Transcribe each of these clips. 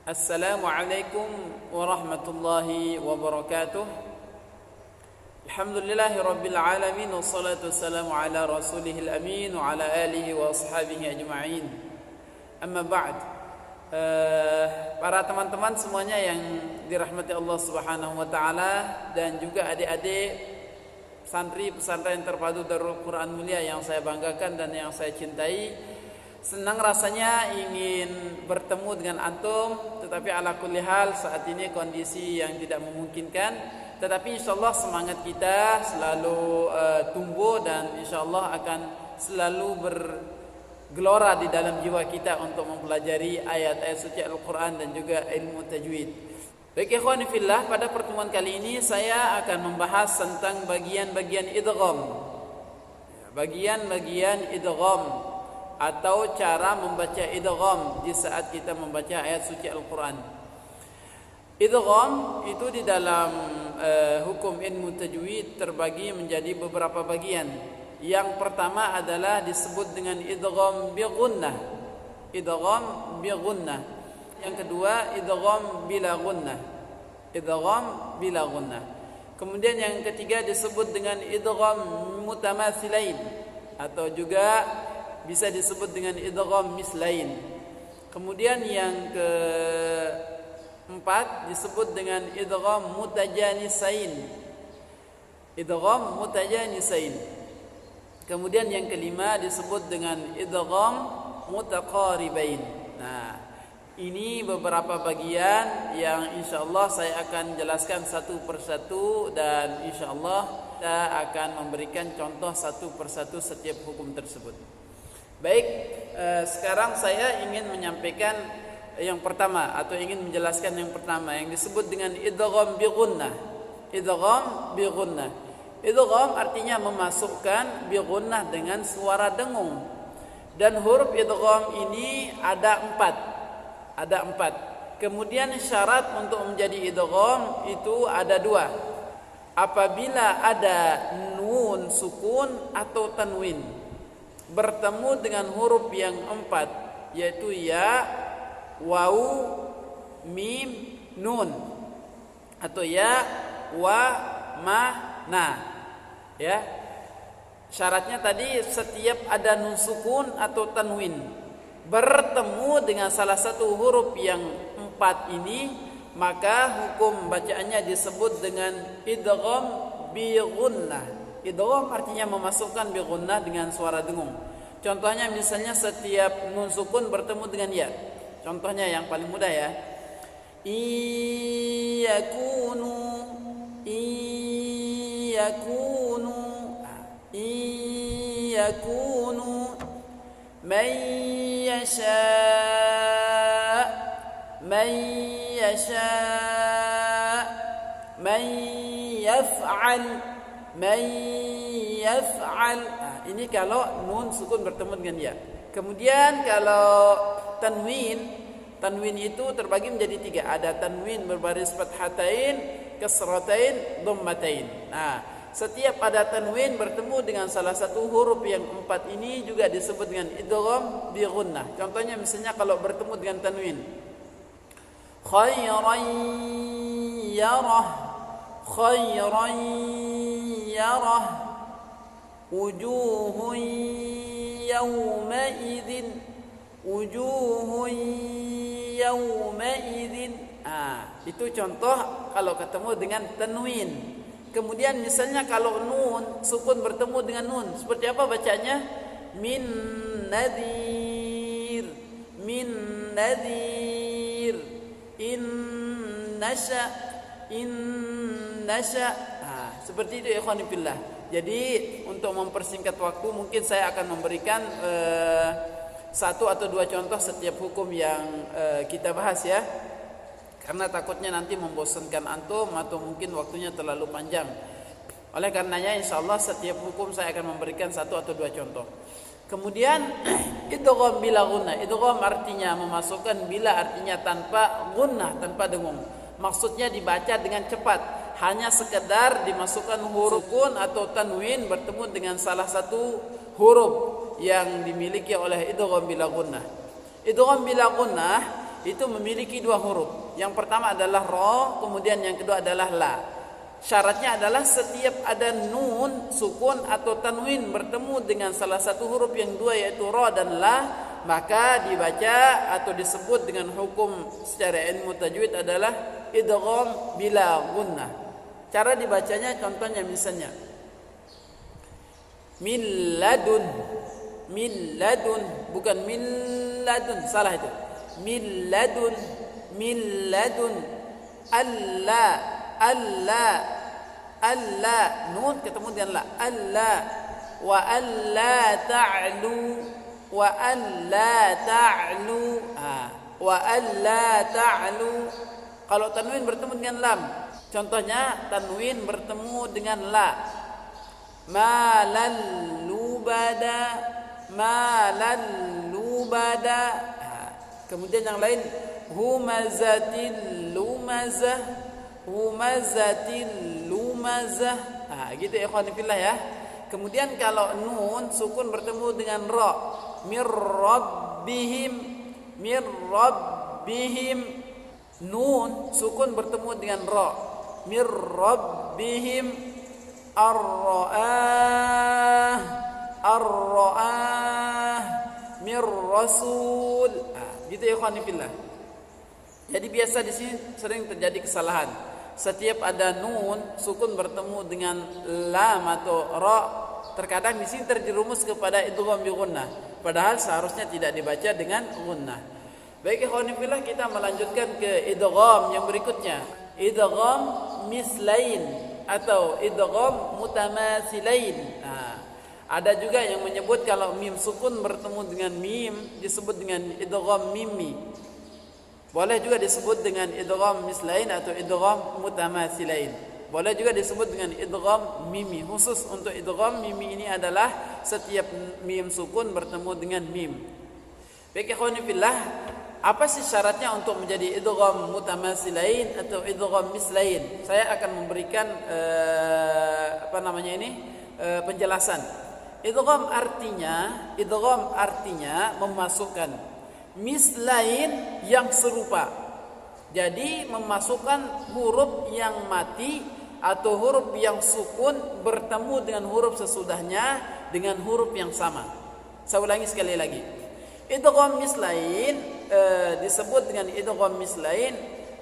Assalamualaikum warahmatullahi wabarakatuh. Alhamdulillahi rabbil alamin, wassalatu wassalamu ala rasulihil amin wa ala alihi wa ashabihi ajma'in. Amma ba'd. Para teman-teman semuanya yang dirahmati Allah Subhanahu wa taala, dan juga adik-adik santri pesantren terpadu Darul Quran Mulia yang saya banggakan dan yang saya cintai. Senang rasanya ingin bertemu dengan antum, tetapi ala kulli hal saat ini kondisi yang tidak memungkinkan. Tetapi insyaallah semangat kita selalu tumbuh, dan insyaallah akan selalu bergelora di dalam jiwa kita untuk mempelajari ayat-ayat suci Al-Quran dan juga ilmu tajwid. Baik ikhwani fillah, pada pertemuan kali ini saya akan membahas tentang bagian-bagian idgham. Bagian-bagian idgham atau cara membaca idgham di saat kita membaca ayat suci Al-Quran. Idgham itu di dalam hukum ilmu tajwid terbagi menjadi beberapa bagian. Yang pertama adalah disebut dengan idgham bi gunnah. Idgham bi gunnah. Yang kedua idgham bila gunnah. Idgham bila gunnah. Kemudian yang ketiga disebut dengan idgham mutamatsilain, atau juga bisa disebut dengan idgham mislain. Kemudian yang keempat disebut dengan idgham mutajanisain. Idgham mutajanisain. Kemudian yang kelima disebut dengan idgham mutaqaribain. Nah, ini beberapa bagian yang insyaallah saya akan jelaskan satu persatu, dan insyaallah kita akan memberikan contoh satu persatu setiap hukum tersebut. Baik, sekarang saya ingin menyampaikan yang pertama, atau ingin menjelaskan yang pertama yang disebut dengan idgham bi gunnah. Idgham bi gunnah. Idgham artinya memasukkan bi gunnah dengan suara dengung. Dan huruf idgham ini ada empat. Kemudian syarat untuk menjadi idgham itu ada dua. Apabila ada nun sukun atau tanwin bertemu dengan huruf yang empat, yaitu ya, waw, mim, nun, atau ya, wa, ma, na. Ya, syaratnya tadi setiap ada nun sukun atau tanwin bertemu dengan salah satu huruf yang empat ini, maka hukum bacaannya disebut dengan idgham bi gunnah. Idgham artinya memasukkan bi gunnah dengan suara dengung. Contohnya misalnya setiap nun sukun bertemu dengan ya. Contohnya yang paling mudah ya. Iyakunu man yaf'al. Ini kalau nun sukun bertemu dengan ya. Kemudian kalau tanwin itu terbagi menjadi tiga. Ada tanwin berbaris fathatain, kasratain, dhammatain. Nah, setiap ada tanwin bertemu dengan salah satu huruf yang empat ini juga disebut dengan idgham bi gunnah. Contohnya misalnya kalau bertemu dengan tanwin, khairan yarah, wujuhun yawmaidin. Itu contoh kalau ketemu dengan tanwin. Kemudian misalnya kalau nun sukun bertemu dengan nun, seperti apa bacanya? Min nadir, in nasha. Seperti itu ikhwani fillah. Jadi untuk mempersingkat waktu, mungkin saya akan memberikan satu atau dua contoh setiap hukum yang kita bahas ya, karena takutnya nanti membosankan antum atau mungkin waktunya terlalu panjang. Oleh karenanya insyaallah setiap hukum saya akan memberikan satu atau dua contoh. Kemudian idgham bila gunnah. Idgham artinya memasukkan, bila artinya tanpa gunnah, tanpa dengung. Maksudnya dibaca dengan cepat. Hanya sekedar dimasukkan huruf sukun atau tanwin bertemu dengan salah satu huruf yang dimiliki oleh idgham bila gunnah. Idgham bila gunnah itu memiliki dua huruf. Yang pertama adalah ra, kemudian yang kedua adalah la. Syaratnya adalah setiap ada nun, sukun atau tanwin bertemu dengan salah satu huruf yang dua yaitu ra dan la, maka dibaca atau disebut dengan hukum secara ilmu tajwid adalah idgham bila gunnah. Cara dibacanya contohnya misalnya min ladun, bukan min ladun, salah itu. Min ladun, alla, nun ketemu dengan la, alla, wa alla ta'lu. Kalau tanwin bertemu dengan lam, contohnya tanwin bertemu dengan la, malal lubada. Kemudian yang lain humazatil lumazah. Gitu ya ikhwan fillah ya. Kemudian kalau nun sukun bertemu dengan ra, mir rabbihim. Nun sukun bertemu dengan ra, mir rabbihim. Ar-ra'ah mir rasul. Gitu ya ikhwan fillah. Jadi biasa di sini sering terjadi kesalahan. Setiap ada nun sukun bertemu dengan lam atau ra, terkadang di sini terjerumus kepada idgham bi gunnah, padahal seharusnya tidak dibaca dengan gunnah. Baik ikhwan fillah, kita melanjutkan ke idgham yang berikutnya, idgham mislain atau idgham mutamathilain. Ada juga yang menyebut kalau mim sukun bertemu dengan mim disebut dengan idgham mimi. Boleh juga disebut dengan idgham mislain atau idgham mutamathilain. Boleh juga disebut dengan idgham mimi. Khusus untuk idgham mimi ini adalah setiap mim sukun bertemu dengan mim. Baik ikhwan fillah, apa sih syaratnya untuk menjadi idgham mutamathilain atau idgham mislain? Saya akan memberikan penjelasan. Idgham artinya memasukkan mislain yang serupa. Jadi memasukkan huruf yang mati atau huruf yang sukun bertemu dengan huruf sesudahnya dengan huruf yang sama. Saya ulangi sekali lagi. Idgham mislain disebut dengan idgham mislain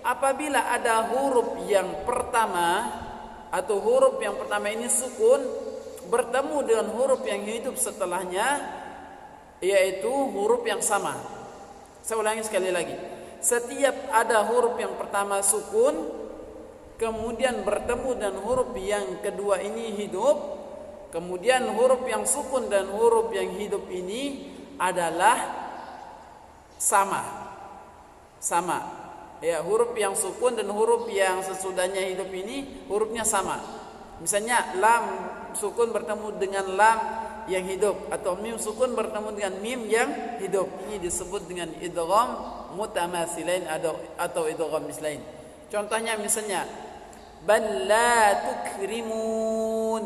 apabila ada huruf yang pertama atau huruf yang pertama ini sukun bertemu dengan huruf yang hidup setelahnya, yaitu huruf yang sama. Saya ulangi sekali lagi. Setiap ada huruf yang pertama sukun, kemudian bertemu dengan huruf yang kedua ini hidup, kemudian huruf yang sukun dan huruf yang hidup ini adalah sama. Ya, huruf yang sukun dan huruf yang sesudahnya hidup ini hurufnya sama. Misalnya lam sukun bertemu dengan lam yang hidup atau mim sukun bertemu dengan mim yang hidup. Ini disebut dengan idgham mutamathilain atau idgham mislain. Contohnya misalnya bal la tukrimun.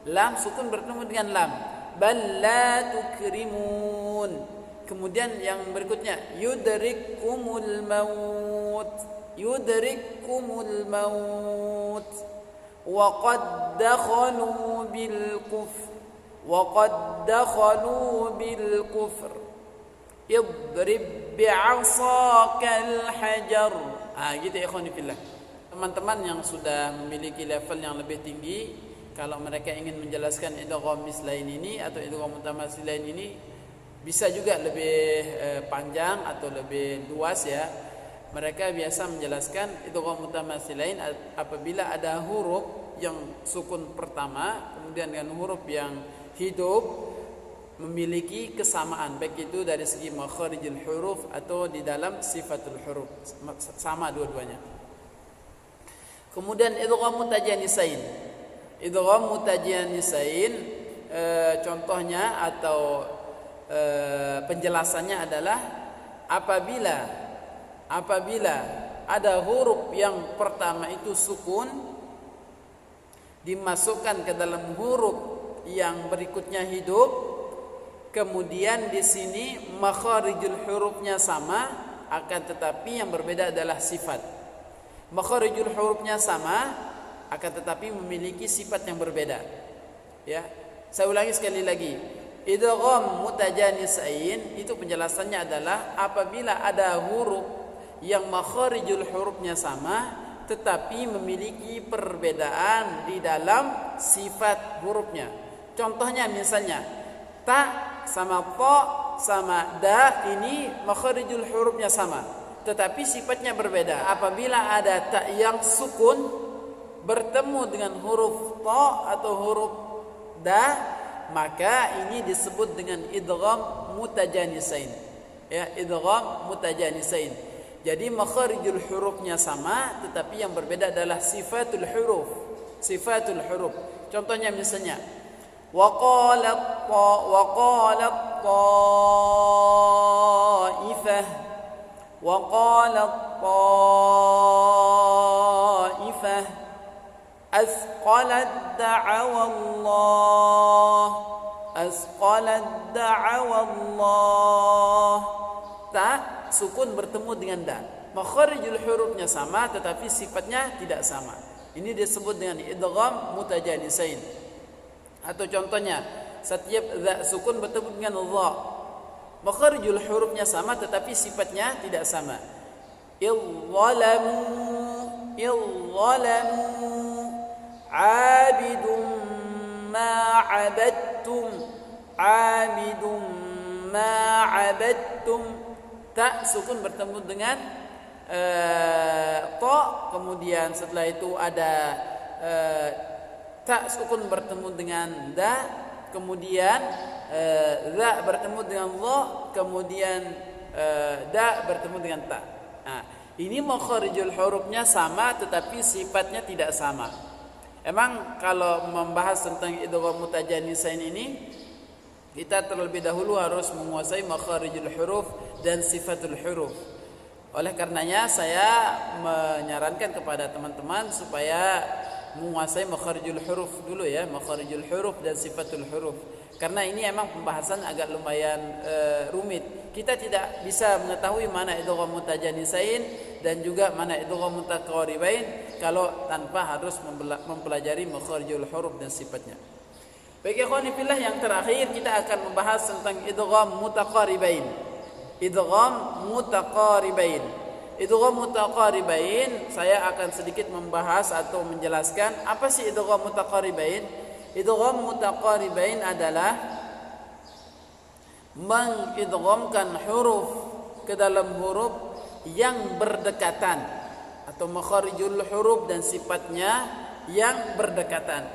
Lam sukun bertemu dengan lam. Bal la tukrimun. Kemudian yang berikutnya yudrikumul maut. wa qad dakhalu bil kufr idrib bi'asakal hajar. Gitu ya ikhwan fillah. Teman-teman yang sudah memiliki level yang lebih tinggi, kalau mereka ingin menjelaskan idgham mislain ini atau idgham mutamathilain ini bisa juga lebih panjang atau lebih luas ya. Mereka biasa menjelaskan idgham mutamathilain apabila ada huruf yang sukun pertama kemudian dengan huruf yang hidup memiliki kesamaan, baik itu dari segi makharijul huruf atau di dalam sifatul huruf, sama dua-duanya. Kemudian idgham mutajanisain. Idgham mutajanisain contohnya atau penjelasannya adalah apabila ada huruf yang pertama itu sukun dimasukkan ke dalam huruf yang berikutnya hidup, Kemudian di sini makharijul hurufnya sama, akan tetapi yang berbeda adalah sifat. Makharijul hurufnya sama, akan tetapi memiliki sifat yang berbeda. Ya, saya ulangi sekali lagi. Idgham mutajanisain itu penjelasannya adalah apabila ada huruf yang makharijul hurufnya sama tetapi memiliki perbedaan di dalam sifat hurufnya. Contohnya misalnya ta sama ta sama da, ini makharijul hurufnya sama tetapi sifatnya berbeda. Apabila ada ta yang sukun bertemu dengan huruf ta atau huruf da, maka ini disebut dengan idgham mutajanisain. Ya, idgham mutajanisain. Jadi makharijul hurufnya sama tetapi yang berbeda adalah sifatul huruf. Sifatul huruf. Contohnya misalnya waqalat ta'ifah, waqalat ta'ifah, asqalat da'awallah, asqalat da'awallah. Ta sukun bertemu dengan da, makharijul hurufnya sama tetapi sifatnya tidak sama. Ini disebut dengan idgham mutajanisain. Atau contohnya setiap za sukun bertemu dengan dha, makharijul hurufnya sama tetapi sifatnya tidak sama. Idzalamu, idzalamu, abidum ma abadtum, abidum ma abadtum. Ta sukun bertemu dengan ta, kemudian setelah itu ada ta sukun bertemu dengan da, kemudian za bertemu dengan dha, kemudian da bertemu dengan ta. Nah, ini makharijul hurufnya sama tetapi sifatnya tidak sama. Emang kalau membahas tentang idgham mutajanisain ini, kita terlebih dahulu harus menguasai makharijul huruf dan sifatul huruf. Oleh karenanya saya menyarankan kepada teman-teman supaya menguasai makharijul huruf dulu ya, makharijul huruf dan sifatul huruf. Karena ini emang pembahasan agak lumayan rumit. Kita tidak bisa mengetahui mana idgham mutajanisain dan juga mana idgham mutaqaribain kalau tanpa harus mempelajari makharijul huruf dan sifatnya. Baik ikhwani fillah, yang terakhir kita akan membahas tentang idgham mutaqaribain. Idgham mutaqaribain. Idgham mutaqaribain, saya akan sedikit membahas atau menjelaskan apa sih idgham mutaqaribain. Idgham mutaqaribain adalah mengidghamkan huruf ke dalam huruf yang berdekatan atau makharijul huruf dan sifatnya yang berdekatan.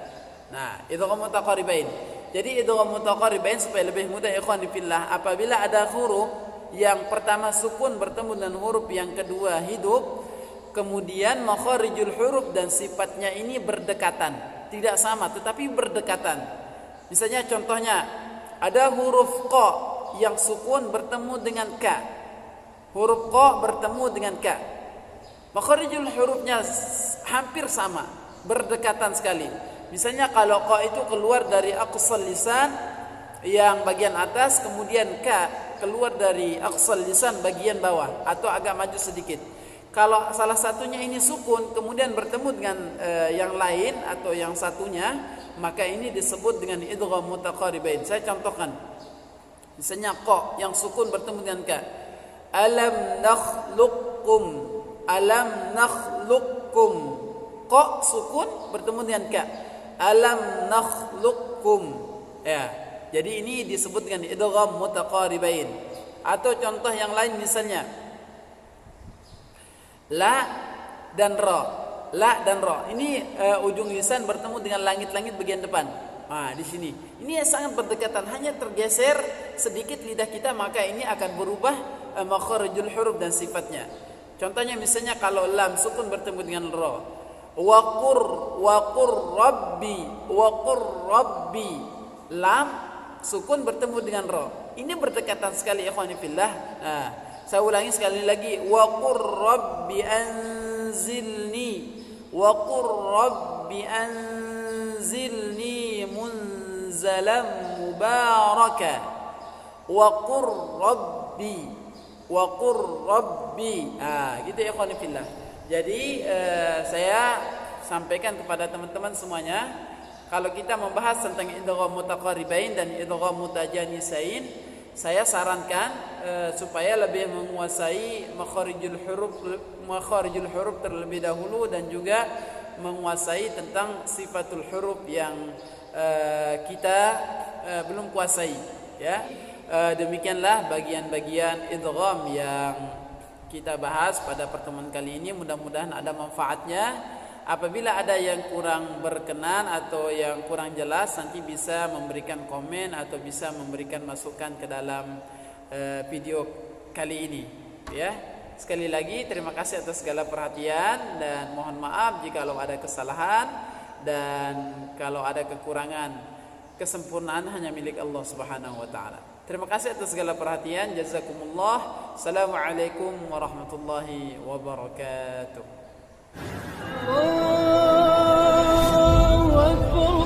Nah, idgham mutaqaribain. Jadi idgham mutaqaribain supaya lebih mudah ikhwan fillah, apabila ada huruf yang pertama sukun bertemu dengan huruf yang kedua hidup, kemudian makharijul huruf dan sifatnya ini berdekatan, tidak sama tetapi berdekatan. Misalnya contohnya ada huruf qa yang sukun bertemu dengan ka. Huruf qa bertemu dengan ka. Makharijul hurufnya hampir sama, berdekatan sekali. Misalnya kalau qa itu keluar dari aqsal lisan yang bagian atas, kemudian ka keluar dari aqsal lisan bagian bawah atau agak maju sedikit. Kalau salah satunya ini sukun kemudian bertemu dengan yang lain atau yang satunya, maka ini disebut dengan idgham mutaqaribain. Saya contohkan. Misalnya qa yang sukun bertemu dengan ka. Alam nakhluqkum, alam nakhluqkum. Qa sukun bertemu dengan ka. Alam nakhluqkum. Ya. Jadi ini disebut dengan idgham mutaqaribain. Atau contoh yang lain misalnya la dan ra. La dan ra. Ini ujung lisan bertemu dengan langit-langit bagian depan. Nah, di sini. Ini sangat berdekatan, hanya tergeser sedikit lidah kita maka ini akan berubah makharijul huruf dan sifatnya. Contohnya misalnya kalau lam sukun bertemu dengan ra. Waqur rabbi, waqur rabbi. Lam sukun bertemu dengan ra. Ini berdekatan sekali ikhwani fillah. Nah, saya ulangi sekali lagi. Waqur rabbi anzilni, waqur rabbi anzilni munzalam mubaraka. wa qur rabbi, wa qur rabbi. Gitu ya ikhwan fillah. Jadi saya sampaikan kepada teman-teman semuanya, kalau kita membahas tentang idgham mutaqaribain dan idgham mutajanisain, saya sarankan supaya lebih menguasai makharijul huruf terlebih dahulu, dan juga menguasai tentang sifatul huruf yang kita belum kuasai, ya. Demikianlah bagian-bagian idgham yang kita bahas pada pertemuan kali ini. Mudah-mudahan ada manfaatnya. Apabila ada yang kurang berkenan atau yang kurang jelas, nanti bisa memberikan komen atau bisa memberikan masukan ke dalam video kali ini, ya. Sekali lagi terima kasih atas segala perhatian, dan mohon maaf jika ada kesalahan, dan kalau ada kekurangan. Kesempurnaan hanya milik Allah Subhanahu wa taala. Terima kasih atas segala perhatian. Jazakumullah. Assalamualaikum warahmatullahi wabarakatuh. الله أكبر.